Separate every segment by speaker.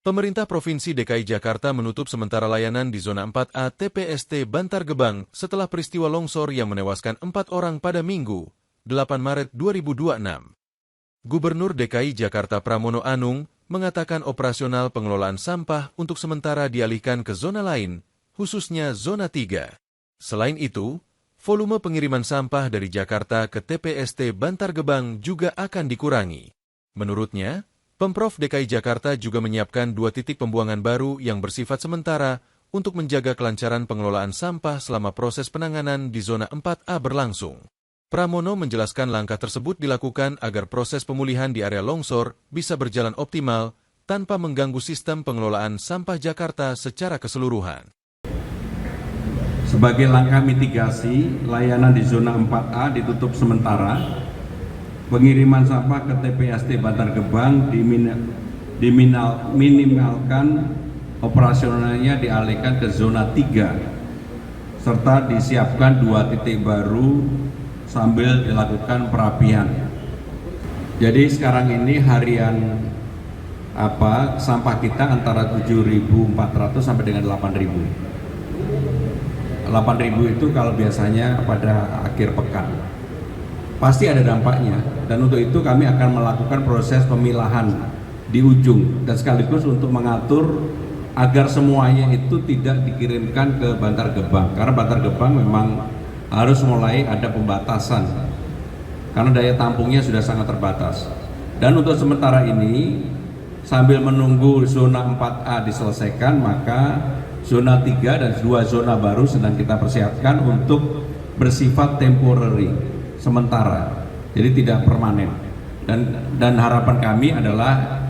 Speaker 1: Pemerintah Provinsi DKI Jakarta menutup sementara layanan di Zona 4A TPST Bantar Gebang setelah peristiwa longsor yang menewaskan 4 orang pada Minggu, 8 Maret 2026. Gubernur DKI Jakarta Pramono Anung mengatakan operasional pengelolaan sampah untuk sementara dialihkan ke zona lain, khususnya Zona 3. Selain itu, volume pengiriman sampah dari Jakarta ke TPST Bantar Gebang juga akan dikurangi. Menurutnya, Pemprov DKI Jakarta juga menyiapkan 2 titik pembuangan baru yang bersifat sementara untuk menjaga kelancaran pengelolaan sampah selama proses penanganan di Zona 4A berlangsung. Pramono menjelaskan langkah tersebut dilakukan agar proses pemulihan di area longsor bisa berjalan optimal tanpa mengganggu sistem pengelolaan sampah Jakarta secara keseluruhan.
Speaker 2: Sebagai langkah mitigasi, layanan di Zona 4A ditutup sementara. Pengiriman sampah ke TPST Bantar Gebang diminimalkan, operasionalnya dialihkan ke Zona 3, serta disiapkan 2 titik baru sambil dilakukan perapian. Jadi sekarang ini harian sampah kita antara 7.400 sampai dengan 8.000. 8.000 itu kalau biasanya pada akhir pekan. Pasti ada dampaknya, dan untuk itu kami akan melakukan proses pemilahan di ujung dan sekaligus untuk mengatur agar semuanya itu tidak dikirimkan ke Bantar Gebang, karena Bantar Gebang memang harus mulai ada pembatasan karena daya tampungnya sudah sangat terbatas. Dan untuk sementara ini sambil menunggu zona 4A diselesaikan, maka zona 3 dan 2 zona baru sedang kita persiapkan untuk bersifat temporary, sementara, jadi tidak permanen. Dan harapan kami adalah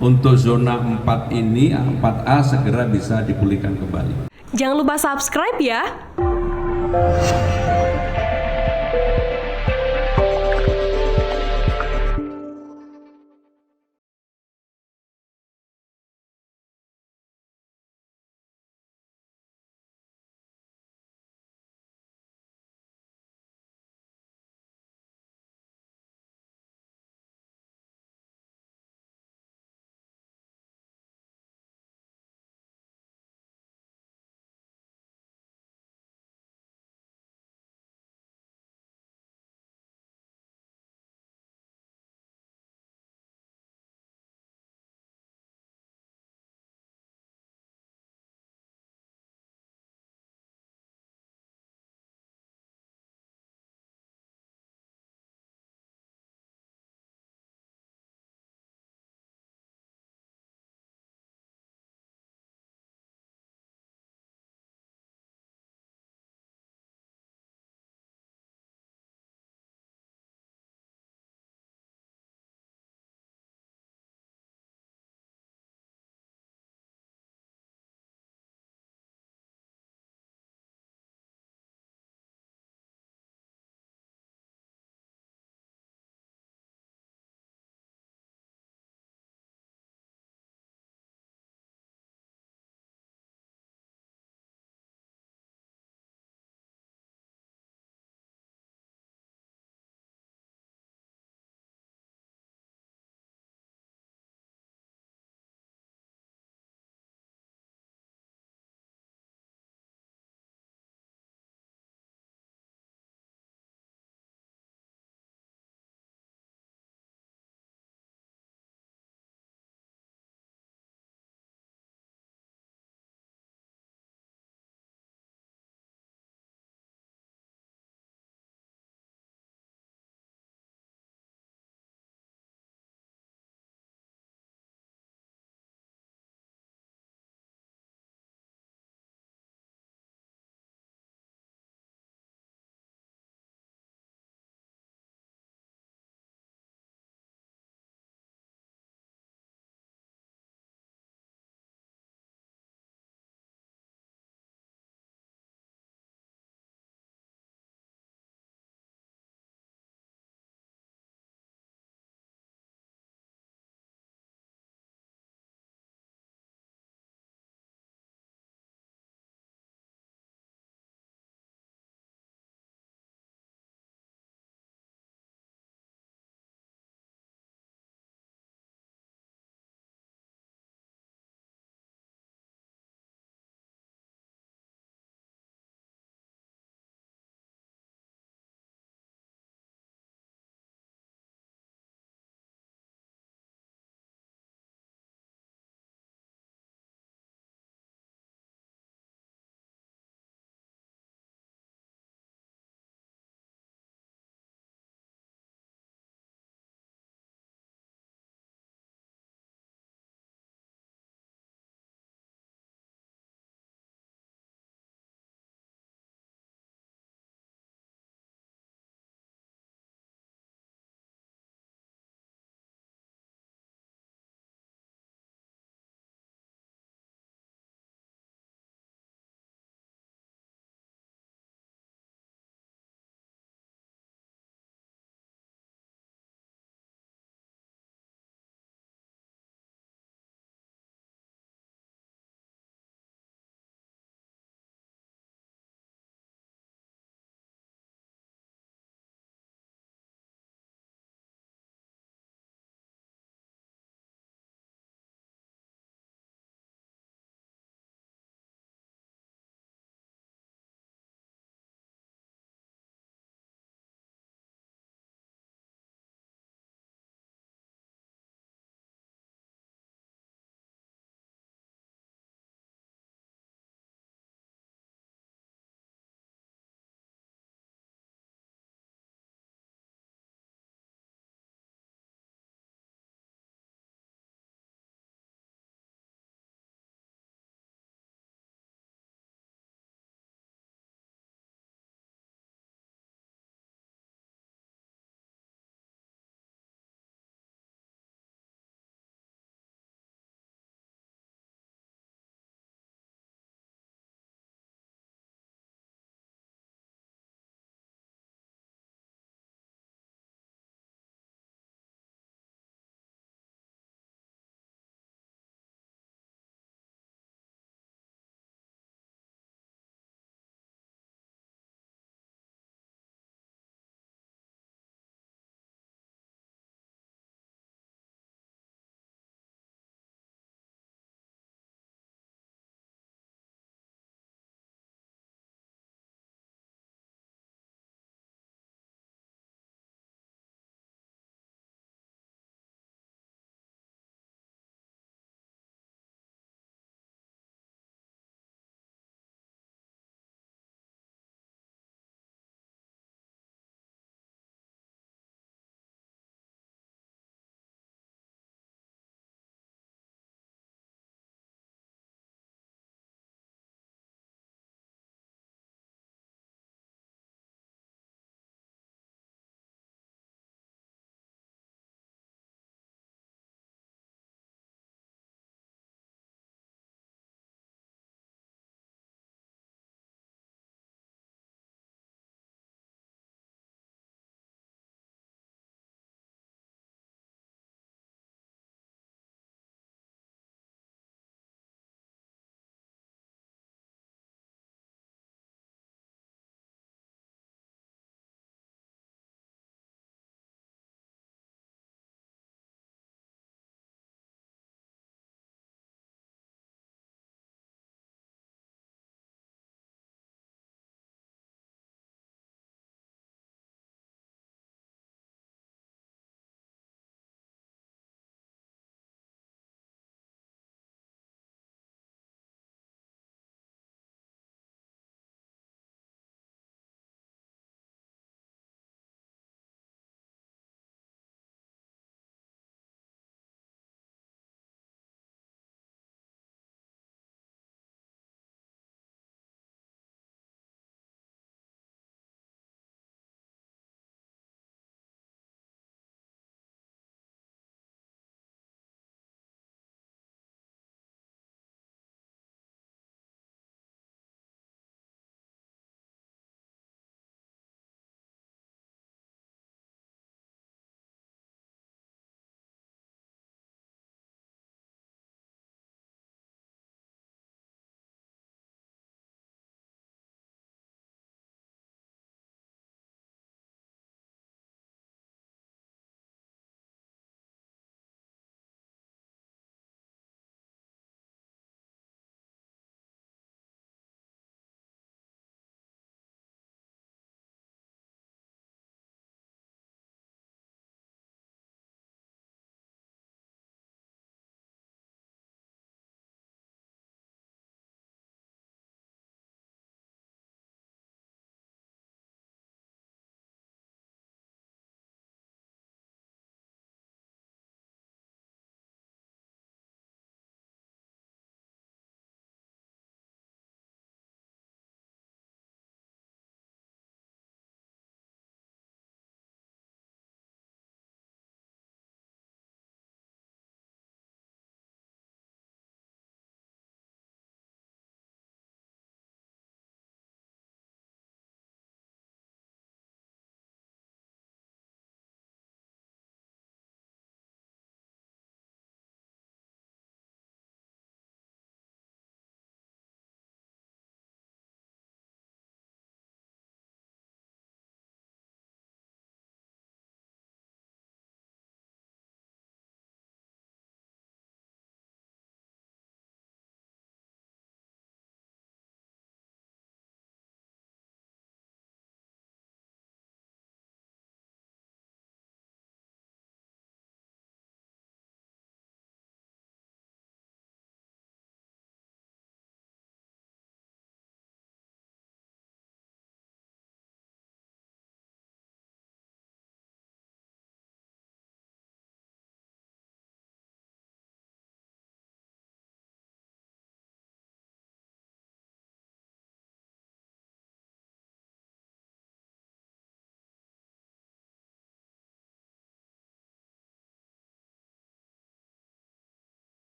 Speaker 2: untuk zona 4 ini, 4A segera bisa dipulihkan kembali.
Speaker 3: Jangan lupa subscribe ya.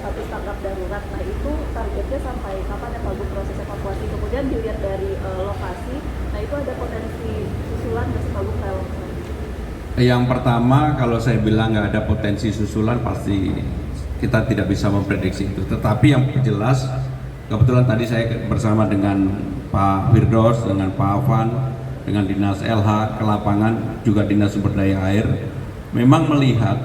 Speaker 4: status tanggap darurat. Nah itu targetnya sampai kapan ya Pak Bu proses evakuasi? Kemudian dilihat dari lokasi, nah itu ada potensi susulan nggak sih Pak Bu kayak longsor?
Speaker 2: Yang pertama, kalau saya bilang nggak ada potensi susulan, pasti kita tidak bisa memprediksi itu. Tetapi yang jelas, kebetulan tadi saya bersama dengan Pak Firdaus, dengan Pak Afan, dengan Dinas LH ke lapangan, juga Dinas Sumber Daya Air, memang melihat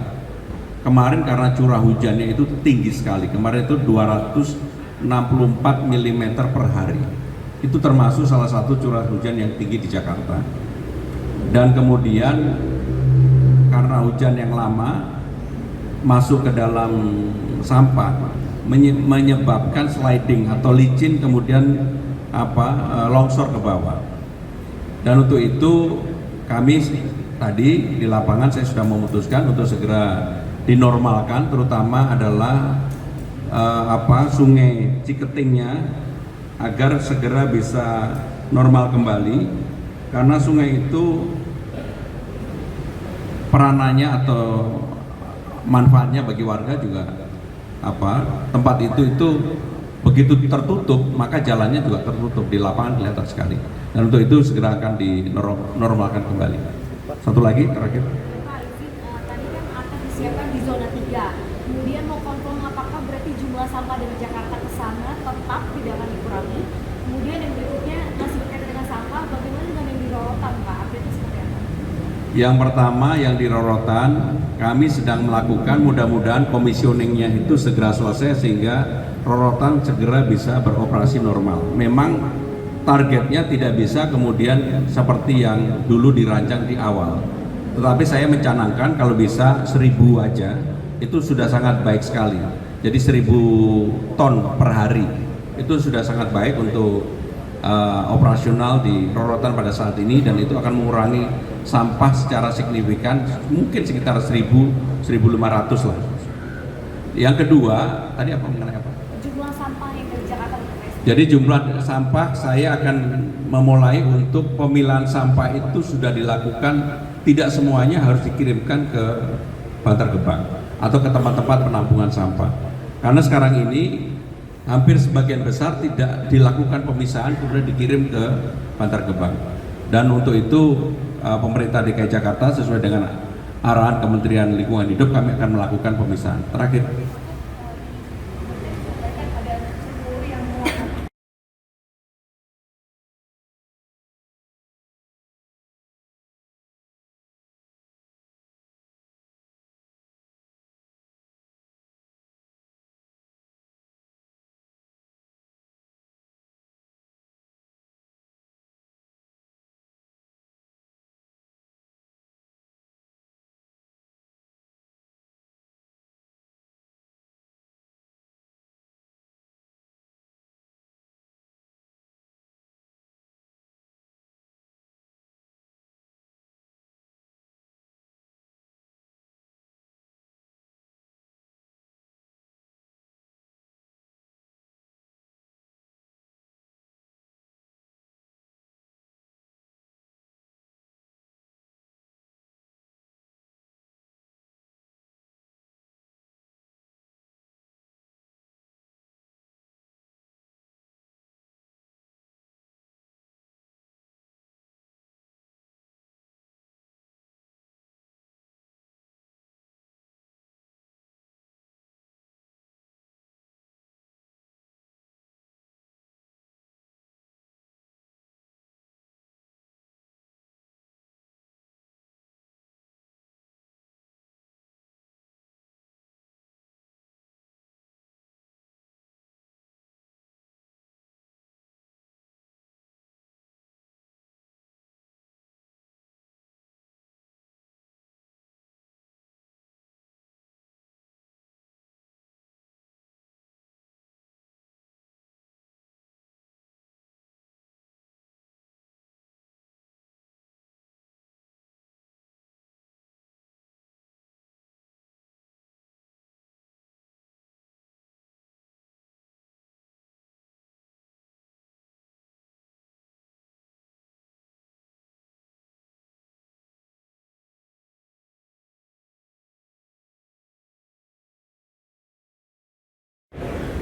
Speaker 2: kemarin karena curah hujannya itu tinggi sekali. Kemarin itu 264 mm per hari. Itu termasuk salah satu curah hujan yang tinggi di Jakarta. Dan kemudian karena hujan yang lama masuk ke dalam sampah menyebabkan sliding atau licin, kemudian longsor ke bawah. Dan untuk itu kami tadi di lapangan saya sudah memutuskan untuk segera dinormalkan, terutama adalah sungai Ciketingnya agar segera bisa normal kembali, karena sungai itu peranannya atau manfaatnya bagi warga juga tempat itu begitu tertutup maka jalannya juga tertutup, di lapangan kelihatan sekali, dan untuk itu segera akan dinormalkan kembali. Satu lagi terakhir,
Speaker 5: Pak izin, tadi kan akan disiapkan di zona 3, kemudian mau confirm apakah berarti jumlah sampah dari Jakarta ke sana tetap tidak akan dikurangi. Kemudian yang berikutnya masih berkaitan dengan sampah, bagaimana dengan yang di Rorotan Pak, update seperti apa?
Speaker 2: yang pertama yang di Rorotan kami sedang melakukan, mudah-mudahan komisioningnya itu segera selesai sehingga Rorotan segera bisa beroperasi normal. Memang targetnya tidak bisa kemudian seperti yang dulu dirancang di awal, tetapi saya mencanangkan kalau bisa 1000 aja, itu sudah sangat baik sekali. Jadi 1000 ton per hari itu sudah sangat baik untuk operasional di Rorotan pada saat ini, dan itu akan mengurangi sampah secara signifikan, mungkin sekitar 1000-1500 lah. Yang kedua tadi mengenai apa?
Speaker 5: Jumlah sampah yang dari Jakarta ke Rorotan.
Speaker 2: Jadi jumlah sampah saya akan memulai untuk pemilahan sampah itu sudah dilakukan, tidak semuanya harus dikirimkan ke Bantar Gebang atau ke tempat-tempat penampungan sampah. Karena sekarang ini hampir sebagian besar tidak dilakukan pemisahan kemudian dikirim ke Bantar Gebang. Dan untuk itu pemerintah DKI Jakarta sesuai dengan arahan Kementerian Lingkungan Hidup kami akan melakukan pemisahan. Terakhir,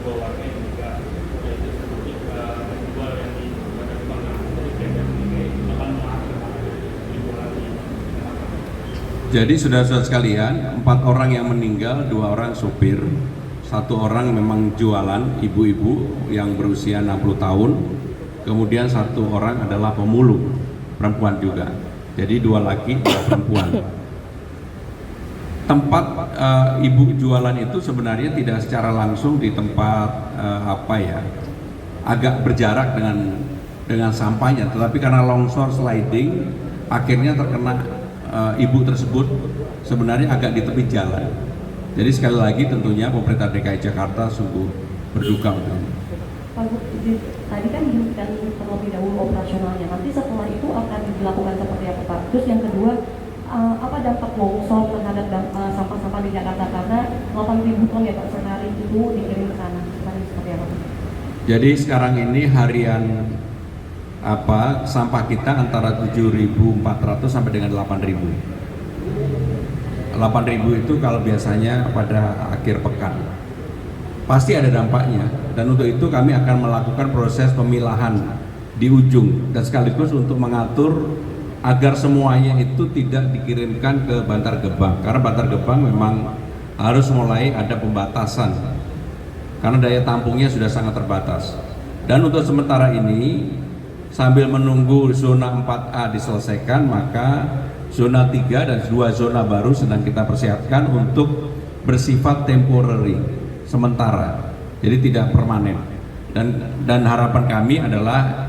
Speaker 6: dua warga yang juga yaitu menjual yang di Bantar Gebang dari PPST akan mengatur liburan di Jakarta.
Speaker 2: Jadi saudara-saudara sekalian, 4 orang yang meninggal, 2 orang sopir, 1 orang memang jualan, ibu-ibu yang berusia 60 tahun, kemudian 1 orang adalah pemulung, perempuan juga. Jadi 2 laki, 2 perempuan. Tempat ibu jualan itu sebenarnya tidak secara langsung di tempat agak berjarak dengan sampahnya, tetapi karena longsor sliding akhirnya terkena ibu tersebut sebenarnya agak di tepi jalan. Jadi sekali lagi tentunya pemerintah DKI Jakarta sungguh berduka untuk ini.
Speaker 7: Pak Bu, tadi kan disebutkan terlebih dahulu operasionalnya, nanti setelah itu akan dilakukan seperti apa Pak? Terus yang kedua, apa dampak longsor terhadap sampah-sampah di Jakarta, karena 8.000 ton ya Pak sehari itu dikirim ke sana, seperti apa?
Speaker 2: Jadi sekarang ini harian sampah kita antara 7.400 sampai dengan 8.000. 8.000 itu kalau biasanya pada akhir pekan. Pasti ada dampaknya, dan untuk itu kami akan melakukan proses pemilahan di ujung dan sekaligus untuk mengatur agar semuanya itu tidak dikirimkan ke Bantar Gebang, karena Bantar Gebang memang harus mulai ada pembatasan karena daya tampungnya sudah sangat terbatas. Dan untuk sementara ini sambil menunggu zona 4A diselesaikan, maka zona 3 dan 2 zona baru sedang kita persiapkan untuk bersifat temporary, sementara, jadi tidak permanen. Dan harapan kami adalah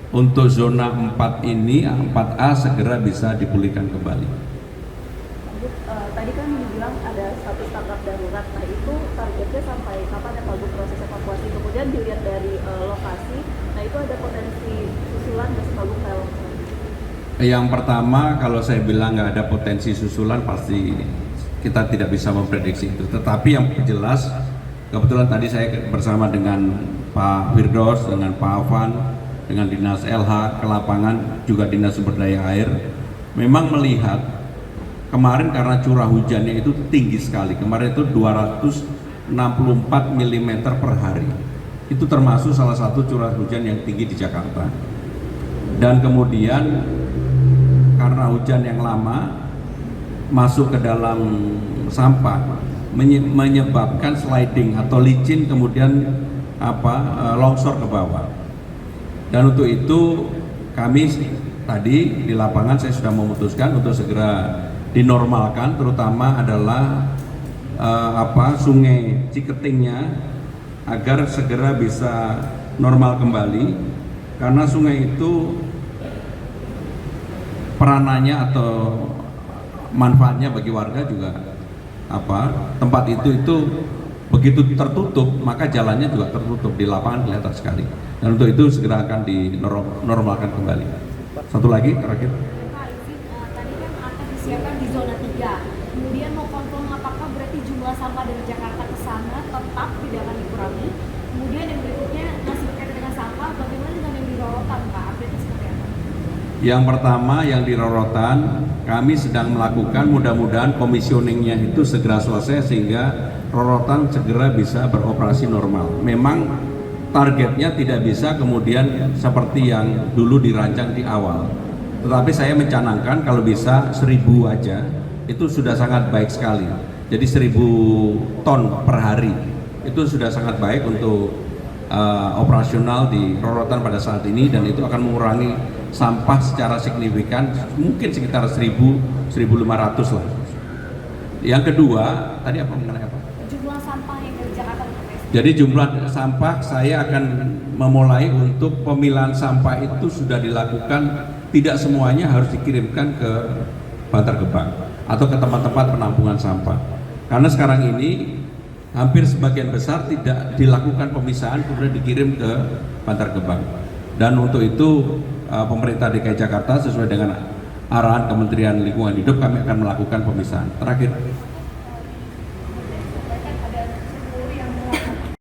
Speaker 2: untuk zona 4 ini, 4A segera bisa dipulihkan kembali.
Speaker 4: Tadi kan dibilang ada status tanggap darurat, nah itu targetnya sampai kapan ya Pak Bu proses evakuasi? Kemudian dilihat dari lokasi, nah itu ada potensi susulan nggak sih Pak Bu kayak longsor?
Speaker 2: Yang pertama, kalau saya bilang nggak ada potensi susulan, pasti kita tidak bisa memprediksi itu. Tetapi yang jelas, kebetulan tadi saya bersama dengan Pak Firdaus, dengan Pak Afan, dengan Dinas LH ke lapangan, juga Dinas Sumber Daya Air, memang melihat kemarin karena curah hujannya itu tinggi sekali. Kemarin itu 264 mm per hari. Itu termasuk salah satu curah hujan yang tinggi di Jakarta. Dan kemudian karena hujan yang lama masuk ke dalam sampah menyebabkan sliding atau licin, kemudian longsor ke bawah. Dan untuk itu kami tadi di lapangan saya sudah memutuskan untuk segera dinormalkan, terutama adalah sungai Ciketingnya agar segera bisa normal kembali, karena sungai itu peranannya atau manfaatnya bagi warga juga tempat itu begitu tertutup maka jalannya juga tertutup, di lapangan kelihatan sekali, dan untuk itu segera akan dinormalkan kembali. Satu lagi terakhir,
Speaker 5: Pak izin, tadi kan akan disiapkan di zona 3, kemudian mau konfirm apakah berarti jumlah sampah dari Jakarta ke sana tetap tidak akan dikurangi? Kemudian yang berikutnya masih berkaitan dengan sampah, bagaimana dengan yang di rorotan Pak, update-nya seperti apa?
Speaker 2: yang pertama yang di rorotan kami sedang melakukan, mudah-mudahan komisioningnya itu segera selesai sehingga rorotan segera bisa beroperasi normal. Memang targetnya tidak bisa kemudian seperti yang dulu dirancang di awal, tetapi saya mencanangkan kalau bisa 1.000 aja itu sudah sangat baik sekali. Jadi 1.000 ton per hari itu sudah sangat baik untuk operasional di rorotan pada saat ini, dan itu akan mengurangi sampah secara signifikan, mungkin sekitar 1.000-1.500 lah. Yang kedua tadi mengenai apa?
Speaker 5: Jumlah sampah yang dari Jakarta ke PPST.
Speaker 2: Jadi jumlah sampah saya akan memulai untuk pemilahan sampah itu sudah dilakukan, tidak semuanya harus dikirimkan ke Bantar Gebang atau ke tempat-tempat penampungan sampah. Karena sekarang ini hampir sebagian besar tidak dilakukan pemisahan kemudian dikirim ke Bantar Gebang. Dan untuk itu pemerintah DKI Jakarta sesuai dengan arahan Kementerian Lingkungan Hidup kami akan melakukan pemisahan. Terakhir,